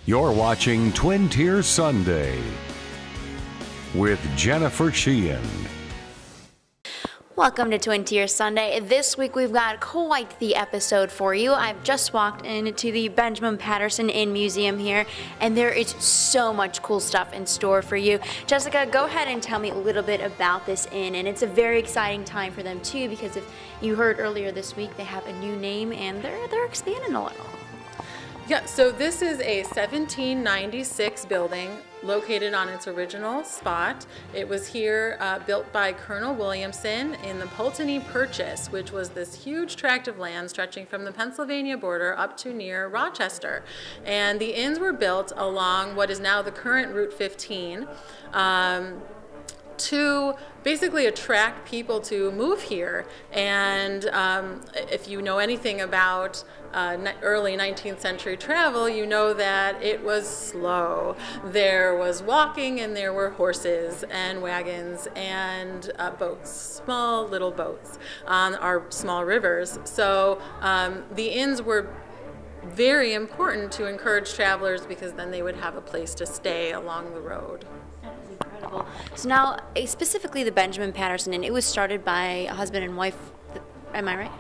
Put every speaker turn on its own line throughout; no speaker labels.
You're watching Twin Tier Sunday with Jennifer Sheahen.
Welcome to Twin Tier Sunday. This week we've got quite the episode for you. I've just walked into the Benjamin Patterson Inn Museum here, and there is so much cool stuff in store for you. Jessica, go ahead and tell me a little bit about this inn, and it's a very exciting time for them too, because if you heard earlier this week, they have a new name and they're expanding a little.
Yeah, so this is a 1796 building located on its original spot. It was here built by Colonel Williamson in the Pulteney Purchase, which was this huge tract of land stretching from the Pennsylvania border up to near Rochester. And the inns were built along what is now the current Route 15 to basically attract people to move here. And if you know anything about early 19th century travel, you know that it was slow. There was walking and there were horses and wagons and boats, small little boats on our small rivers. So the inns were very important to encourage travelers because then they would have a place to stay along the road.
Incredible. So now, specifically the Benjamin Patterson Inn, it was started by a husband and wife, am I right?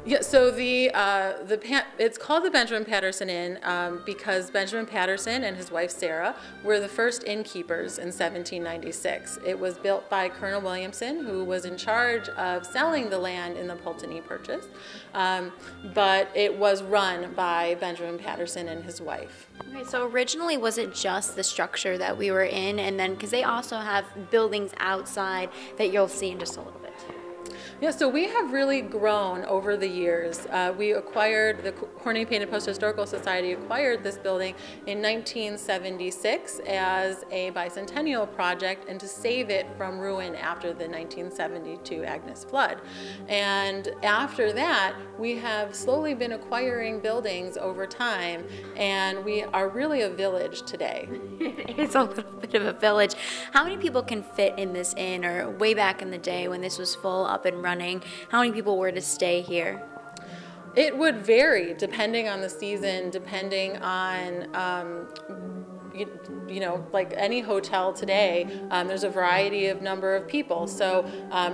Yeah, so it's called the Benjamin Patterson Inn because Benjamin Patterson and his wife Sarah were the first innkeepers in 1796. It was built by Colonel Williamson, who was in charge of selling the land in the Pulteney Purchase, but it was run by Benjamin Patterson and his wife.
Okay, so originally was it just the structure that we were in, and then because they also have buildings outside that you'll see in just a little bit too?
Yeah, so we have really grown over the years. We acquired, the Horny Painted Post Historical Society acquired this building in 1976 as a bicentennial project and to save it from ruin after the 1972 Agnes flood. And after that, we have slowly been acquiring buildings over time, and we are really a village today.
It's a little bit of a village. How many people can fit in this inn, or way back in the day when this was full up and running, how many people were to stay here?
It would vary depending on the season, depending on you know, like any hotel today, there's a variety of number of people. So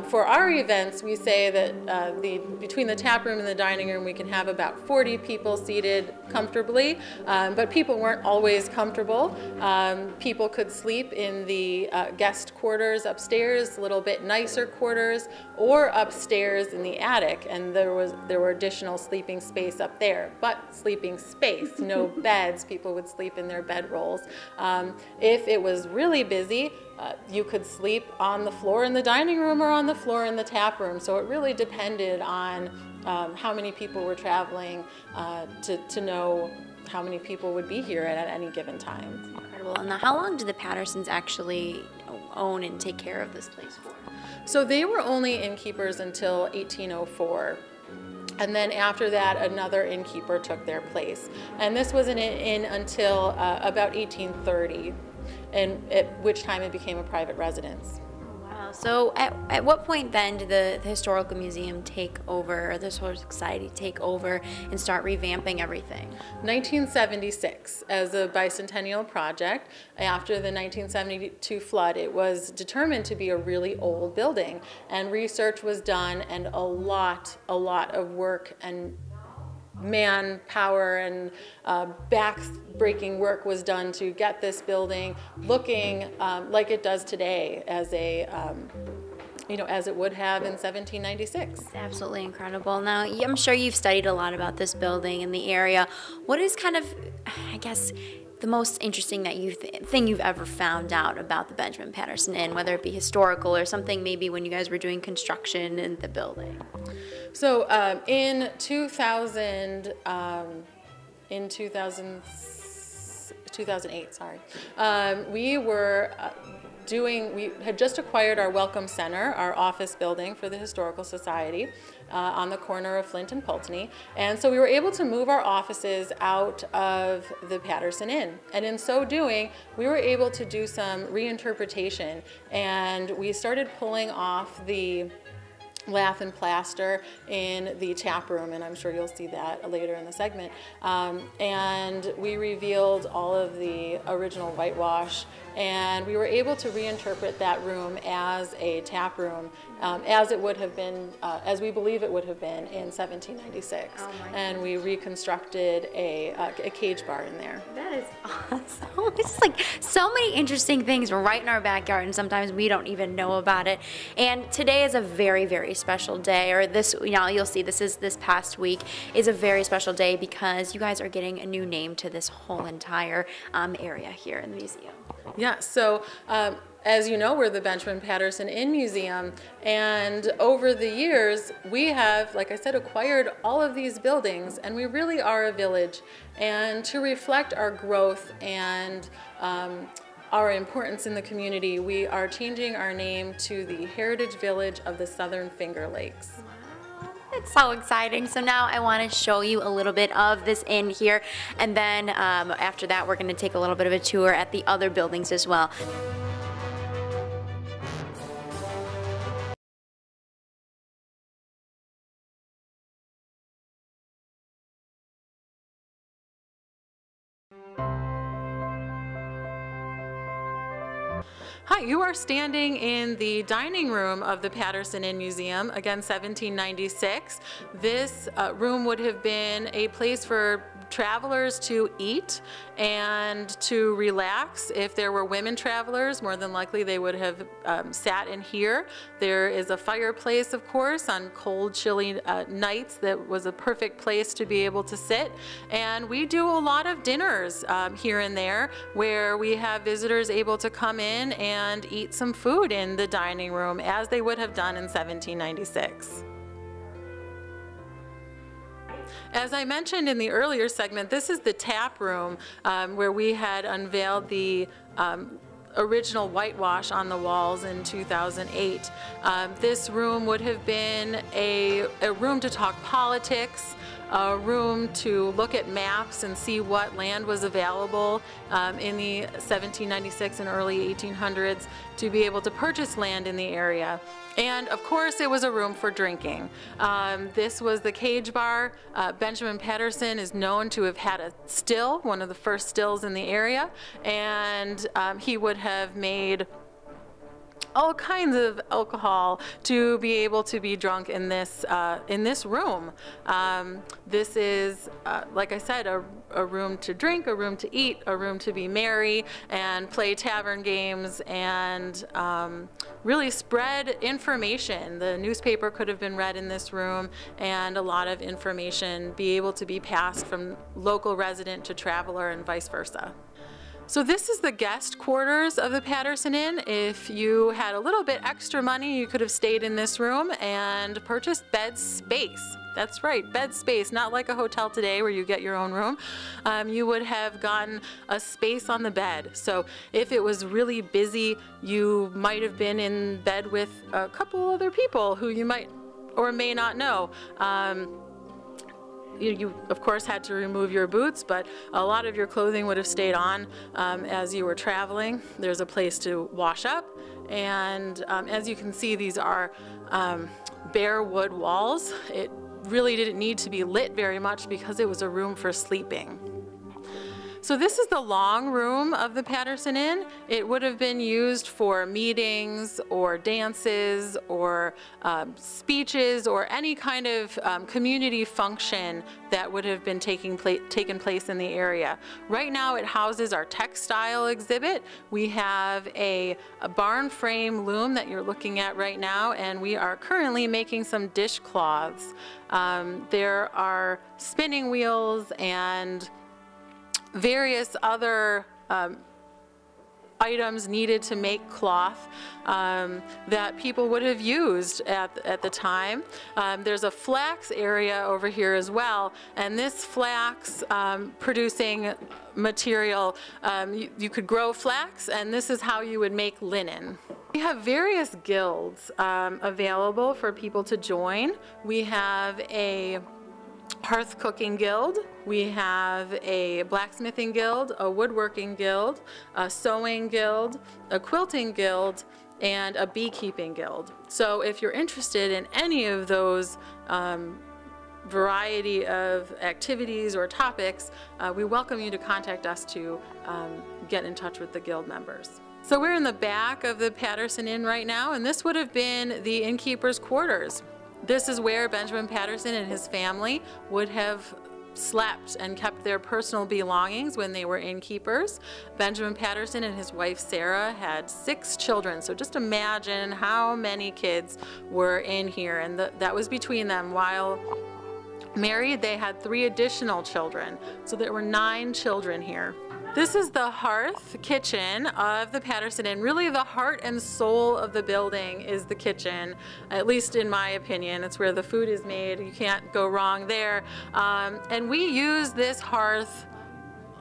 for our events, we say that between the tap room and the dining room, we can have about 40 people seated comfortably, but people weren't always comfortable. People could sleep in the guest quarters upstairs, a little bit nicer quarters, or upstairs in the attic, and there were additional sleeping space up there, but sleeping space, no beds. People would sleep in their bedrolls. If it was really busy, you could sleep on the floor in the dining room or on the floor in the tap room. So it really depended on how many people were traveling to know how many people would be here at any given time.
Incredible. And now, how long did the Pattersons actually own and take care of this place for?
So they were only innkeepers until 1804. And then after that, another innkeeper took their place. And this was an inn until about 1830, and at which time it became a private residence.
Wow. So at what point then did the Historical Museum take over, or the Historical Society take over and start revamping everything?
1976, as a bicentennial project. After the 1972 flood, it was determined to be a really old building, and research was done, and a lot of work and manpower and back-breaking work was done to get this building looking like it does today, as a you know, as it would have in 1796.
It's absolutely incredible. Now, I'm sure you've studied a lot about this building and the area. What is kind of, I guess, the most interesting thing you've ever found out about the Benjamin Patterson Inn, whether it be historical or something maybe when you guys were doing construction in the building?
So in 2008, we had just acquired our Welcome Center, our office building for the Historical Society, on the corner of Flint and Pulteney. And so we were able to move our offices out of the Patterson Inn. And in so doing, we were able to do some reinterpretation. And we started pulling off the lath and plaster in the tap room, and I'm sure you'll see that later in the segment. And we revealed all of the original whitewash, and we were able to reinterpret that room as a tap room, as it would have been, as we believe it would have been in 1796.
Oh my
and we reconstructed a cage bar in there.
That is awesome. It's just like so many interesting things right in our backyard, and sometimes we don't even know about it. And today is a very, very special day, or this, you know, you'll see this past week is a very special day because you guys are getting a new name to this whole entire area here in the museum.
Yeah, so as you know, we're the Benjamin Patterson Inn Museum, and over the years we have, like I said, acquired all of these buildings, and we really are a village. And to reflect our growth and our importance in the community, we are changing our name to the Heritage Village of the Southern Finger Lakes.
It's so exciting. So now I want to show you a little bit of this inn here, and then after that we're going to take a little bit of a tour at the other buildings as well.
Hi, you are standing in the dining room of the Patterson Inn Museum, again 1796. This room would have been a place for travelers to eat and to relax. If there were women travelers, more than likely they would have sat in here. There is a fireplace, of course, on cold, chilly nights that was a perfect place to be able to sit. And we do a lot of dinners here and there where we have visitors able to come in and eat some food in the dining room as they would have done in 1796. As I mentioned in the earlier segment, this is the tap room where we had unveiled the original whitewash on the walls in 2008. This room would have been a room to talk politics, a room to look at maps and see what land was available in the 1796 and early 1800s to be able to purchase land in the area. And of course it was a room for drinking. This was the cage bar. Benjamin Patterson is known to have had a still, one of the first stills in the area, and he would have made all kinds of alcohol to be able to be drunk in this room. This is, like I said, a room to drink, a room to eat, a room to be merry and play tavern games and really spread information. The newspaper could have been read in this room, and a lot of information be able to be passed from local resident to traveler and vice versa. So this is the guest quarters of the Patterson Inn. If you had a little bit extra money, you could have stayed in this room and purchased bed space. That's right, bed space, not like a hotel today where you get your own room. You would have gotten a space on the bed. So if it was really busy, you might have been in bed with a couple other people who you might or may not know. You of course had to remove your boots, but a lot of your clothing would have stayed on as you were traveling. There's a place to wash up, and as you can see, these are bare wood walls. It really didn't need to be lit very much because it was a room for sleeping. So this is the long room of the Patterson Inn. It would have been used for meetings or dances or speeches or any kind of community function that would have been taken place in the area. Right now it houses our textile exhibit. We have a barn frame loom that you're looking at right now, and we are currently making some dishcloths. There are spinning wheels and various other items needed to make cloth that people would have used at the time. There's a flax area over here as well, and this flax producing material, you could grow flax, and this is how you would make linen. We have various guilds available for people to join. We have a hearth cooking guild, we have a blacksmithing guild, a woodworking guild, a sewing guild, a quilting guild, and a beekeeping guild. So if you're interested in any of those variety of activities or topics, we welcome you to contact us to get in touch with the guild members. So we're in the back of the Patterson Inn right now, and this would have been the innkeeper's quarters. This is where Benjamin Patterson and his family would have slept and kept their personal belongings when they were innkeepers. Benjamin Patterson and his wife Sarah had 6 children, so just imagine how many kids were in here, and that was between them. While married, they had 3 additional children, so there were 9 children here. This is the hearth kitchen of the Patterson Inn. Really the heart and soul of the building is the kitchen, at least in my opinion. It's where the food is made. You can't go wrong there. And we use this hearth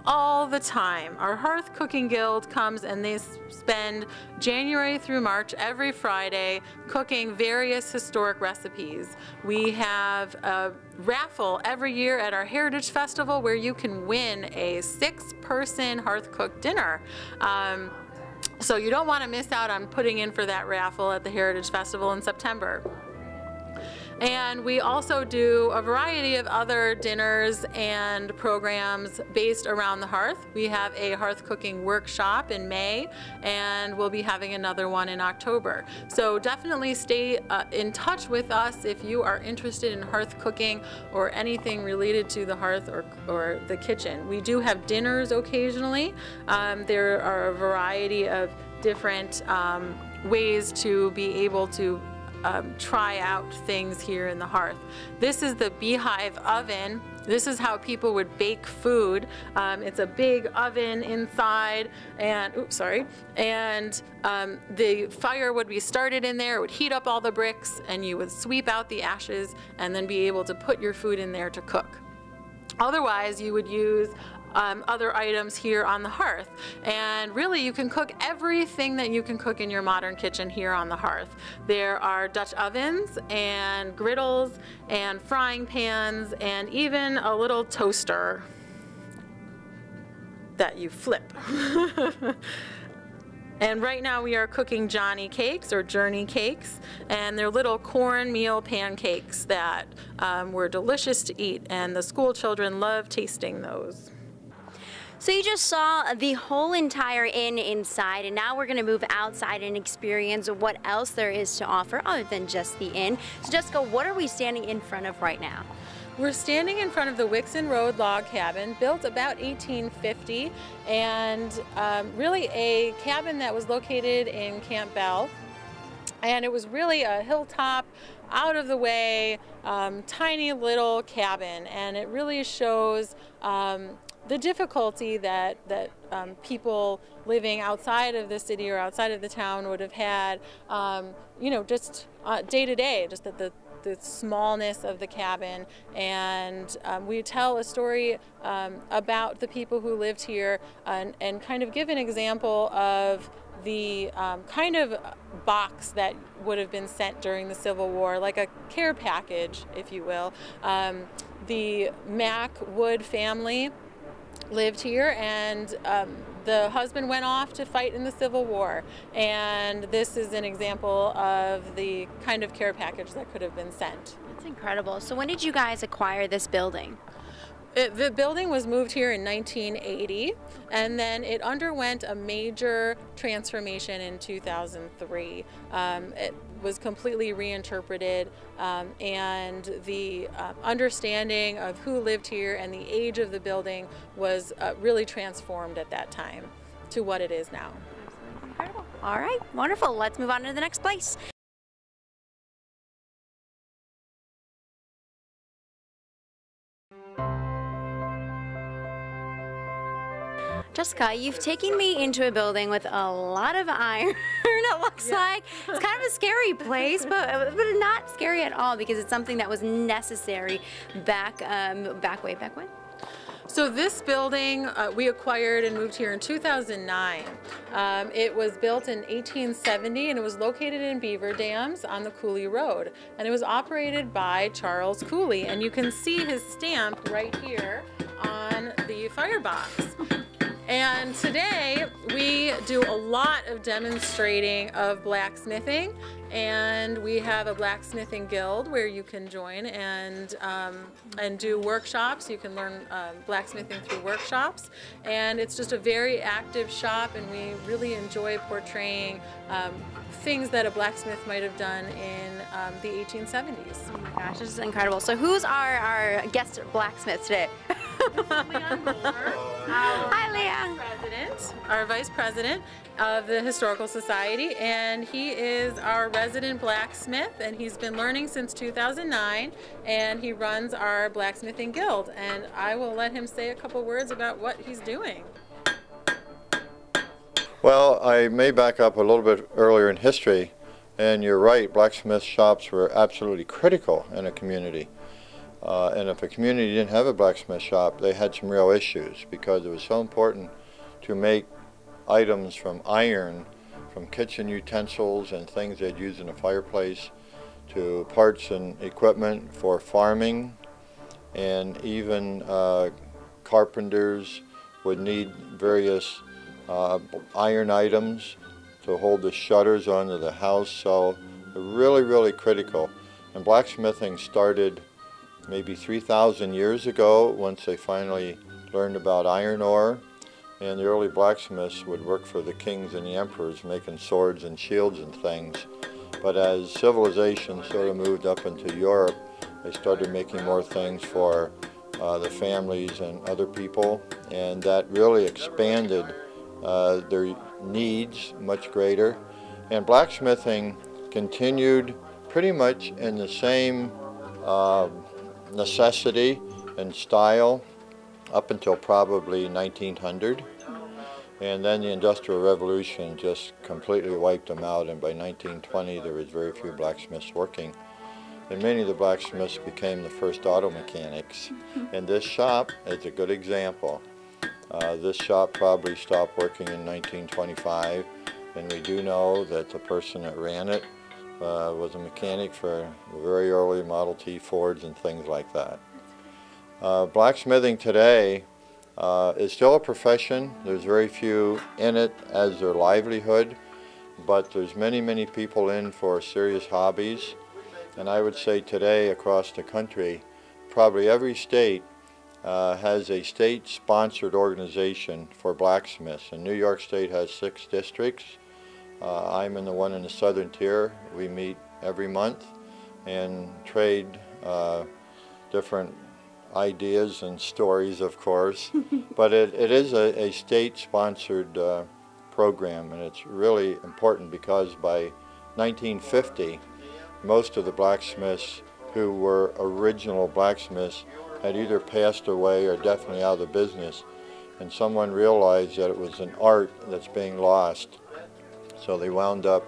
all the time. Our Hearth Cooking Guild comes and they spend January through March every Friday cooking various historic recipes. We have a raffle every year at our Heritage Festival where you can win a 6-person hearth cooked dinner. So you don't want to miss out on putting in for that raffle at the Heritage Festival in September. And we also do a variety of other dinners and programs based around the hearth. We have a hearth cooking workshop in May, and we'll be having another one in October. So definitely stay in touch with us if you are interested in hearth cooking or anything related to the hearth or the kitchen. We do have dinners occasionally. There are a variety of different ways to be able to try out things here in the hearth. This is the beehive oven. This is how people would bake food. It's a big oven inside, and the fire would be started in there. It would heat up all the bricks, and you would sweep out the ashes and then be able to put your food in there to cook. Otherwise, you would use other items here on the hearth, and really you can cook everything that you can cook in your modern kitchen here on the hearth. There are Dutch ovens and griddles and frying pans and even a little toaster that you flip. And right now we are cooking Johnny cakes or journey cakes, and they're little cornmeal pancakes that were delicious to eat, and the school children love tasting those.
So you just saw the whole entire inn inside, and now we're going to move outside and experience what else there is to offer other than just the inn. So Jessica, what are we standing in front of right now?
We're standing in front of the Wixon Road log cabin, built about 1850, and really a cabin that was located in Camp Bell. And it was really a hilltop, out of the way, tiny little cabin, and it really shows the difficulty that people living outside of the city or outside of the town would have had, you know, just day to day, just that the smallness of the cabin. And we tell a story about the people who lived here and kind of give an example of the kind of box that would have been sent during the Civil War, like a care package, if you will. The Mack Wood family lived here, and the husband went off to fight in the Civil War, and this is an example of the kind of care package that could have been sent.
That's incredible. So when did you guys acquire this building?
The building was moved here in 1980, and then it underwent a major transformation in 2003. It was completely reinterpreted, and the understanding of who lived here and the age of the building was really transformed at that time to what it is now.
Absolutely incredible. All right, wonderful. Let's move on to the next place. Jessica, you've taken me into a building with a lot of iron, it looks like. It's kind of a scary place, but not scary at all because it's something that was necessary back way back when.
So this building we acquired and moved here in 2009. It was built in 1870 and it was located in Beaver Dams on the Cooley Road. And it was operated by Charles Cooley, and you can see his stamp right here on the firebox. And today We do a lot of demonstrating of blacksmithing, and we have a blacksmithing guild where you can join and do workshops. You can learn blacksmithing through workshops, and it's just a very active shop, and we really enjoy portraying things that a blacksmith might have done in the 1870s.
Oh my gosh, this is incredible. So who's our guest blacksmith today? Hi, Leah.
Our vice president of the Historical Society, and he is our resident blacksmith, and he's been learning since 2009, and he runs our blacksmithing guild, and I will let him say a couple words about what he's doing.
Well, I may back up a little bit earlier in history, and you're right, blacksmith shops were absolutely critical in a community. And if a community didn't have a blacksmith shop, they had some real issues, because it was so important to make items from iron, from kitchen utensils and things they'd use in a fireplace, to parts and equipment for farming, and even carpenters would need various iron items to hold the shutters onto the house. So really, really critical. And blacksmithing started maybe 3,000 years ago, once they finally learned about iron ore. And the early blacksmiths would work for the kings and the emperors, making swords and shields and things. But as civilization sort of moved up into Europe, they started making more things for the families and other people, and that really expanded their needs much greater. And blacksmithing continued pretty much in the same necessity and style up until probably 1900. And then the Industrial Revolution just completely wiped them out, and by 1920 there was very few blacksmiths working. And many of the blacksmiths became the first auto mechanics. And this shop is a good example. This shop probably stopped working in 1925, and we do know that the person that ran it was a mechanic for very early Model T Fords and things like that. Blacksmithing today is still a profession. There's very few in it as their livelihood, but there's many, many people in for serious hobbies. And I would say today across the country, probably every state has a state-sponsored organization for blacksmiths. And New York State has 6 districts. I'm in the one in the southern tier. We meet every month and trade different ideas and stories, of course. But it is a state-sponsored program, and it's really important because by 1950, most of the blacksmiths who were original blacksmiths had either passed away or definitely out of the business, and someone realized that it was an art that's being lost. So they wound up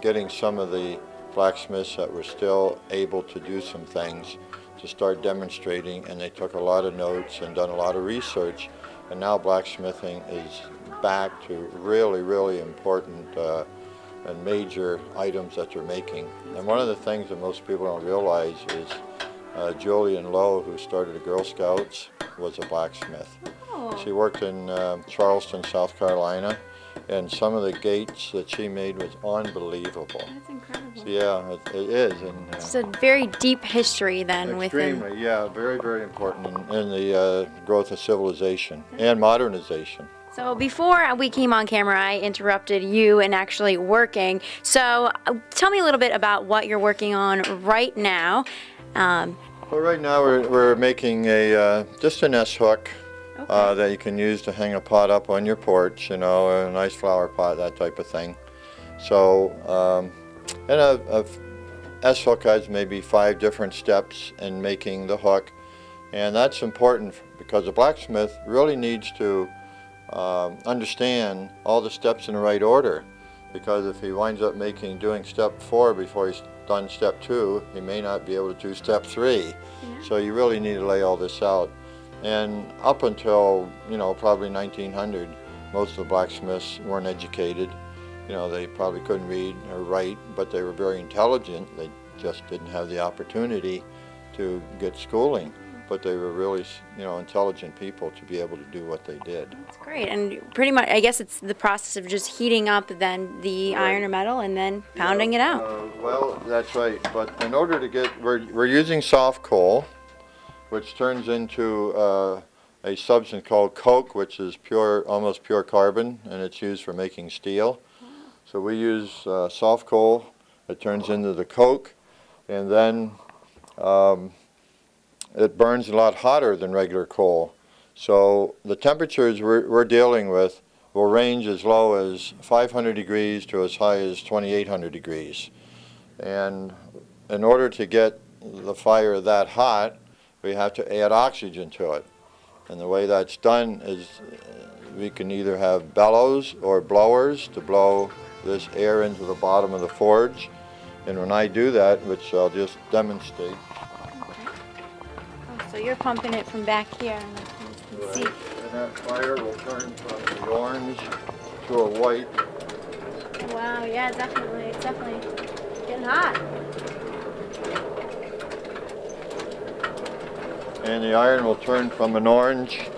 getting some of the blacksmiths that were still able to do some things to start demonstrating, and they took a lot of notes and done a lot of research, and now blacksmithing is back to really, really important and major items that they're making. And one of the things that most people don't realize is Julian Lowe, who started the Girl Scouts, was a blacksmith.
Oh.
She worked in Charleston, South Carolina, and some of the gates that she made was unbelievable.
That's incredible.
So, yeah, it is. And,
it's a very deep history then within.
Extremely, yeah, very, very important in the growth of civilization and modernization.
So before we came on camera, I interrupted you in actually working. So tell me a little bit about what you're working on right now.
Well, right now we're making just an S-hook.
Okay.
That you can use to hang a pot up on your porch, you know, a nice flower pot, that type of thing. So, and a S-hook has maybe 5 different steps in making the hook, and that's important because the blacksmith really needs to understand all the steps in the right order, because if he winds up doing step 4 before he's done step 2, he may not be able to do step 3. Yeah. So you really need to lay all this out. And up until, you know, probably 1900, most of the blacksmiths weren't educated. You know, they probably couldn't read or write, but they were very intelligent. They just didn't have the opportunity to get schooling. but they were really, intelligent people to be able to do what they did.
That's great. And pretty much, I guess it's the process of just heating up then the iron or metal and then pounding it out.
Well, that's right. But in order to get, we're using soft coal, which turns into a substance called coke, which is pure, almost pure carbon, and it's used for making steel. So we use soft coal. It turns into the coke, and then it burns a lot hotter than regular coal. So the temperatures we're dealing with will range as low as 500 degrees to as high as 2,800 degrees. And in order to get the fire that hot, we have to add oxygen to it. And the way that's done is we can either have bellows or blowers to blow this air into the bottom of the forge. And when I do that, which I'll just demonstrate.
So you're pumping it from back here, and you can see.
And that fire will turn from the orange to a white.
Oh, wow, yeah, definitely. It's definitely getting hot.
And the iron will turn from an orange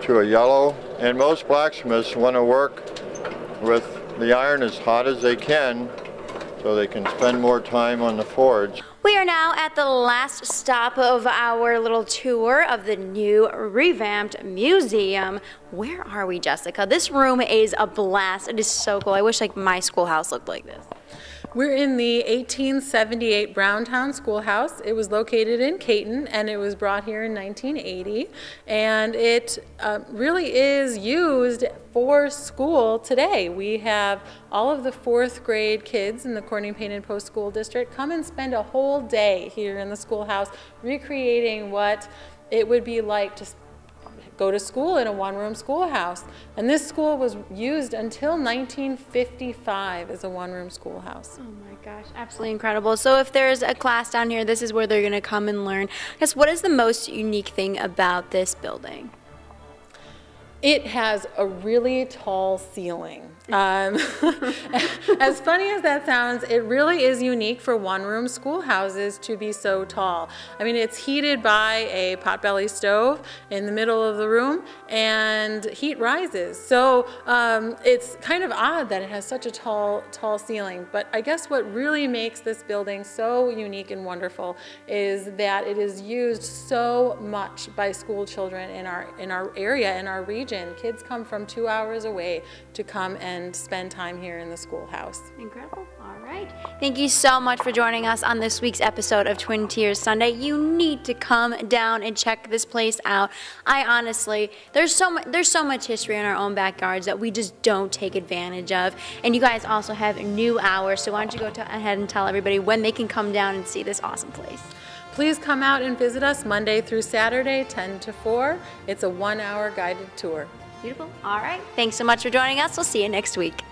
to a yellow. And most blacksmiths want to work with the iron as hot as they can so they can spend more time on the forge.
We are now at the last stop of our little tour of the new revamped museum. Where are we, Jessica? This room is a blast. It is so cool. I wish my schoolhouse looked like this.
We're in the 1878 Browntown Schoolhouse. It was located in Caton, and it was brought here in 1980. And it really is used for school today. We have all of the 4th grade kids in the Corning Painted Post School District come and spend a whole day here in the schoolhouse recreating what it would be like to go to school in a one-room schoolhouse. And this school was used until 1955 as a one-room schoolhouse.
Oh my gosh, absolutely incredible. So if there's a class down here, this is where they're going to come and learn. I guess, what is the most unique thing about this building?
It has a really tall ceiling. As funny as that sounds, it really is unique for one-room schoolhouses to be so tall. I mean, it's heated by a potbelly stove in the middle of the room, and heat rises. So it's kind of odd that it has such a tall ceiling. But I guess what really makes this building so unique and wonderful is that it is used so much by school children in our area, in our region. Kids come from 2 hours away to come and spend time here in the schoolhouse.
Incredible. All right. Thank you so much for joining us on this week's episode of Twin Tiers Sunday. You need to come down and check this place out. I honestly, there's so much history in our own backyards that we just don't take advantage of. And you guys also have new hours, so why don't you go ahead and tell everybody when they can come down and see this awesome place.
Please come out and visit us Monday through Saturday, 10 to 4. It's a 1-hour guided tour.
Beautiful. All right. Thanks so much for joining us. We'll see you next week.